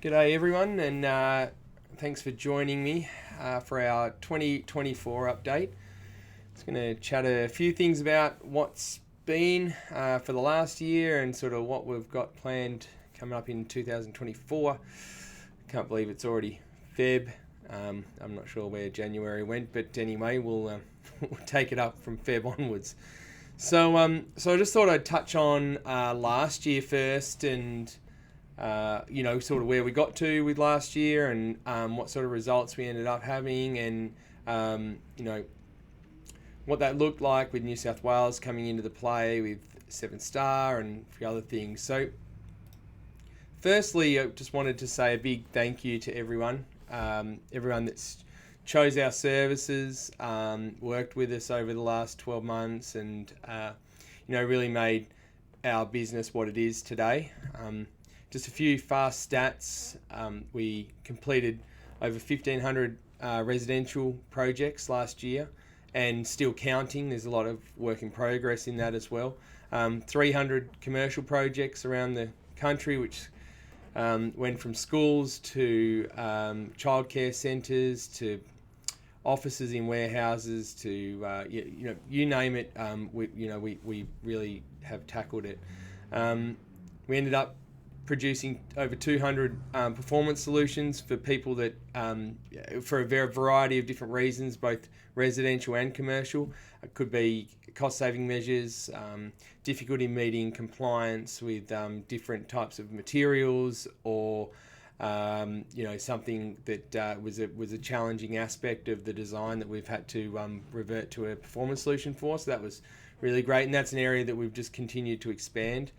G'day everyone, and thanks for joining me for our 2024 update. Just going to chat a few things about what's been for the last year and sort of what we've got planned coming up in 2024. Can't believe it's already Feb. I'm not sure where January went, but anyway, we'll take it up from Feb onwards. So I just thought I'd touch on last year first and sort of where we got to with last year and what sort of results we ended up having and, what that looked like with New South Wales coming into the play with 7-star and a few other things. So firstly, I just wanted to say a big thank you to everyone that's chose our services, worked with us over the last 12 months and, really made our business what it is today. Just a few fast stats. We completed over 1,500 residential projects last year and still counting. There's a lot of work in progress in that as well. 300 commercial projects around the country, which went from schools to childcare centres to offices in warehouses to you name it. We really have tackled it. We ended up producing over 200 performance solutions for people that, for a variety of different reasons, both residential and commercial. It could be cost-saving measures, difficulty meeting compliance with different types of materials, or something that was a challenging aspect of the design that we've had to revert to a performance solution for. So that was really great, and that's an area that we've just continued to expand.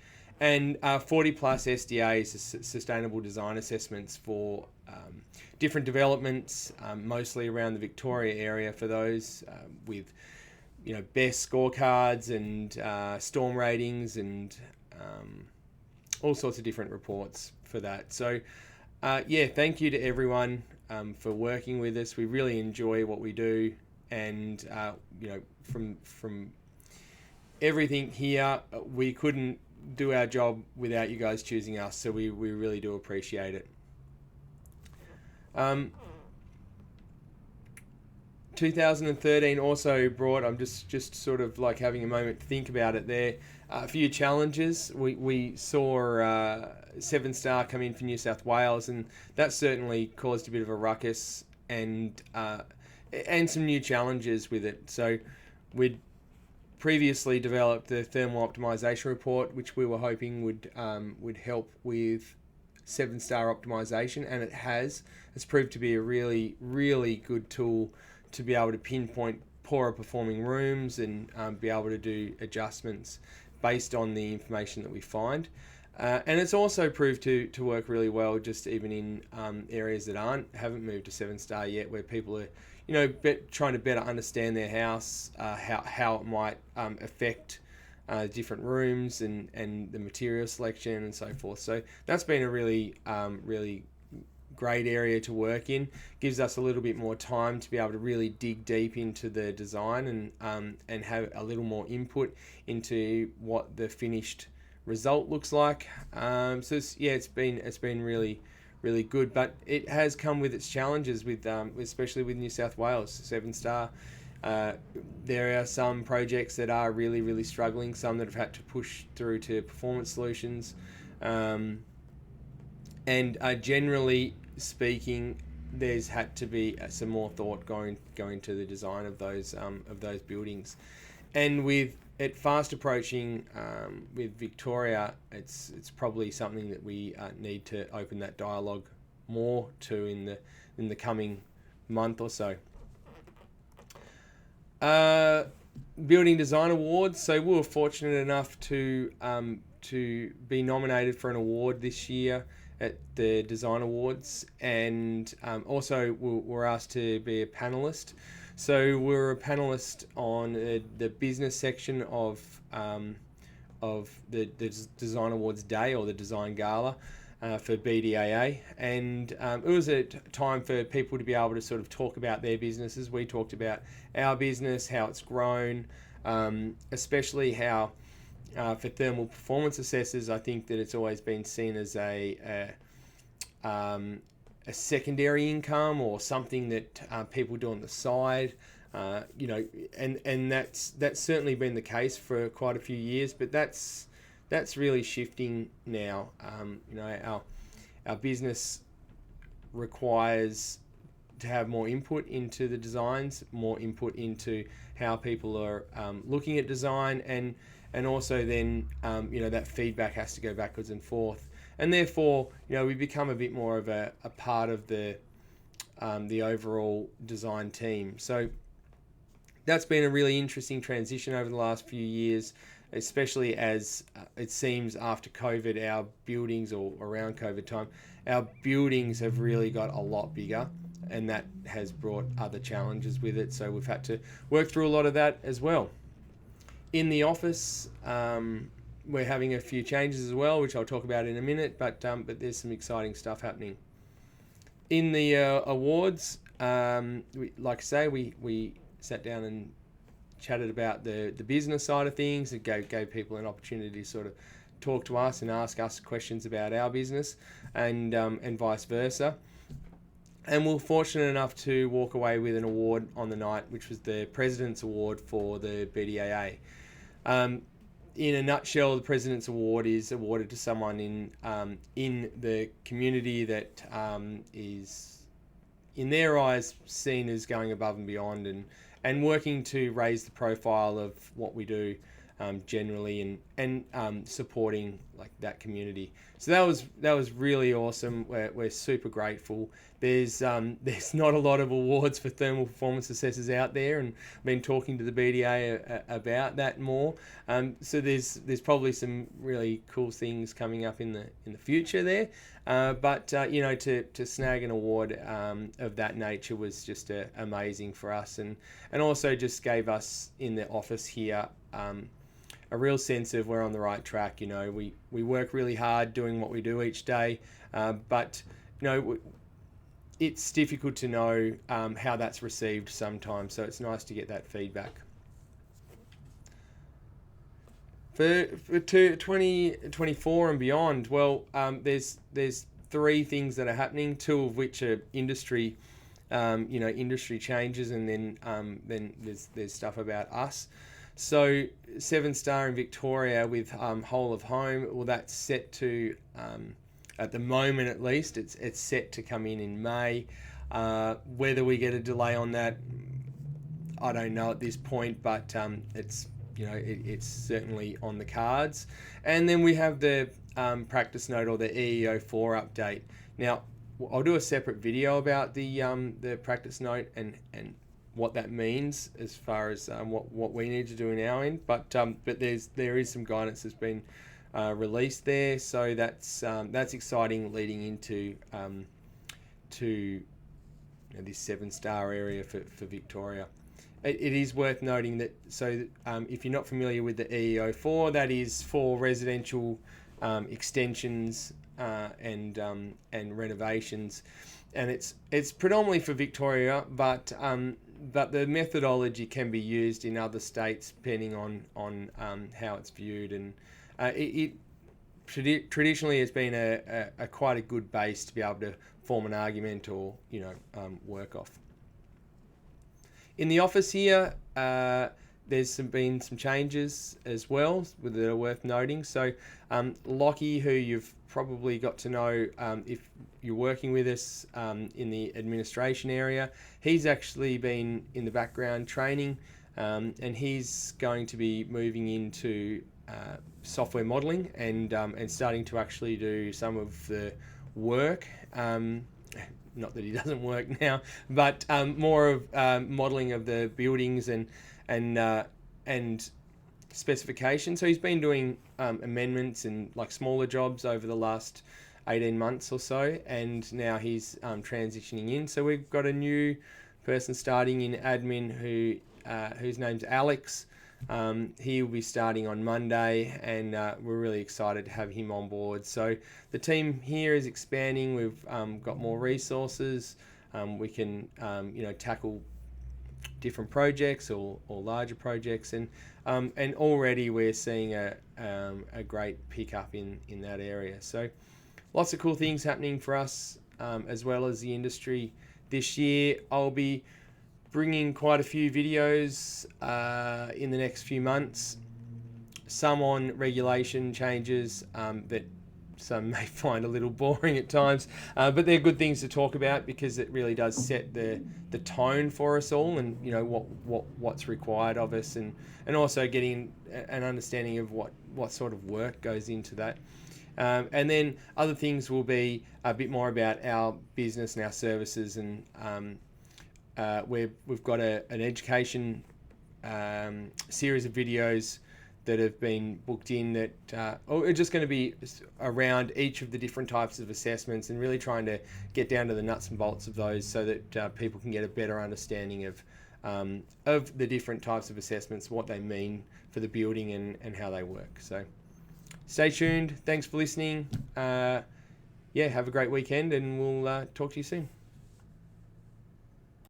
And 40 plus SDAs, Sustainable Design Assessments, for different developments, mostly around the Victoria area for those with best scorecards and storm ratings and all sorts of different reports for that. So thank you to everyone for working with us. We really enjoy what we do, and from everything here, we couldn't do our job without you guys choosing us, so we really do appreciate it. 2013 also brought, I'm just sort of like having a moment to think about it there, a few challenges. We saw 7-star come in for New South Wales, and that certainly caused a bit of a ruckus and some new challenges with it. So we'd previously developed the thermal optimization report, which we were hoping would help with 7-star optimization, and it has. It's proved to be a really, really good tool to be able to pinpoint poorer performing rooms and be able to do adjustments based on the information that we find. And it's also proved to work really well just even in areas that haven't moved to 7-star yet, where people are trying to better understand their house, how it might affect different rooms and the material selection and so forth. So that's been a really great area to work in. Gives us a little bit more time to be able to really dig deep into the design and have a little more input into what the finished result looks like. It's been really good, but it has come with its challenges with especially with New South Wales 7-star. There are some projects that are really struggling, some that have had to push through to performance solutions, and generally speaking, there's had to be some more thought going to the design of those buildings. And with it fast approaching with Victoria, it's probably something that we need to open that dialogue more to in the coming month or so. Building Design Awards. So we were fortunate enough to be nominated for an award this year at the Design Awards, and also we're asked to be a panelist. So we're a panelist on the business section of the Design Awards Day, or the Design Gala, for BDAA, and it was a time for people to be able to sort of talk about their businesses. We talked about our business, how it's grown, especially how for thermal performance assessors, I think that it's always been seen as a a secondary income or something that people do on the side. And that's certainly been the case for quite a few years, but that's really shifting now. Our business requires to have more input into the designs, more input into how people are looking at design, and also then that feedback has to go backwards and forth, and therefore we become a bit more of a part of the overall design team. So that's been a really interesting transition over the last few years, especially as it seems after COVID, our buildings, or around COVID time, our buildings have really got a lot bigger, and that has brought other challenges with it. So we've had to work through a lot of that as well. In the office, we're having a few changes as well, which I'll talk about in a minute, but there's some exciting stuff happening. In the awards, like I say, we sat down and chatted about the business side of things. It gave people an opportunity to sort of talk to us and ask us questions about our business, and vice versa. And we were fortunate enough to walk away with an award on the night, which was the President's Award for the BDAA. In a nutshell, the President's Award is awarded to someone in the community that is, in their eyes, seen as going above and beyond and working to raise the profile of what we do generally, and supporting like that community. So that was really awesome. We're super grateful. There's not a lot of awards for thermal performance assessors out there, and I've been talking to the BDA about that more. So there's probably some really cool things coming up in the future there. But to snag an award of that nature was just amazing for us, and also just gave us in the office here a real sense of we're on the right track. We work really hard doing what we do each day, but it's difficult to know how that's received sometimes. So it's nice to get that feedback. For 2024 and beyond, well, there's 3 things that are happening, 2 of which are industry changes, and then there's stuff about us. So 7-star in Victoria with whole of home, well, that's set to, at the moment at least, it's set to come in May. Whether we get a delay on that, I don't know at this point, but it's certainly on the cards. And then we have the practice note, or the EEO4 update. Now, I'll do a separate video about the practice note and what that means as far as what we need to do in our end. But there is some guidance that's been released there, so that's exciting, leading into this 7-star area for Victoria. It is worth noting that, so if you're not familiar with the EEO4, that is for residential extensions and renovations, and it's predominantly for Victoria, but the methodology can be used in other states depending on how it's viewed, and it traditionally has been a quite a good base to be able to form an argument or work off. In the office here, there's been some changes as well that are worth noting. So Lockie, who you've probably got to know if you're working with us in the administration area, he's actually been in the background training, and he's going to be moving into software modelling and starting to actually do some of the work. Not that he doesn't work now, but more of modelling of the buildings and specifications. So he's been doing amendments and like smaller jobs over the last 18 months or so, and now he's transitioning in. So we've got a new person starting in admin whose name's Alex. He will be starting on Monday, and we're really excited to have him on board. So the team here is expanding. We've got more resources. We can tackle different projects or larger projects, and already we're seeing a great pickup in that area. So lots of cool things happening for us as well as the industry this year. I'll be bringing quite a few videos in the next few months, some on regulation changes that some may find a little boring at times, but they're good things to talk about because it really does set the tone for us all, and you know what's required of us, and also getting an understanding of what sort of work goes into that. And then other things will be a bit more about our business and our services, and we've got an education series of videos that have been booked in that are just going to be around each of the different types of assessments, and really trying to get down to the nuts and bolts of those so that people can get a better understanding of the different types of assessments, what they mean for the building, and how they work. So stay tuned. Thanks for listening. Have a great weekend, and we'll talk to you soon.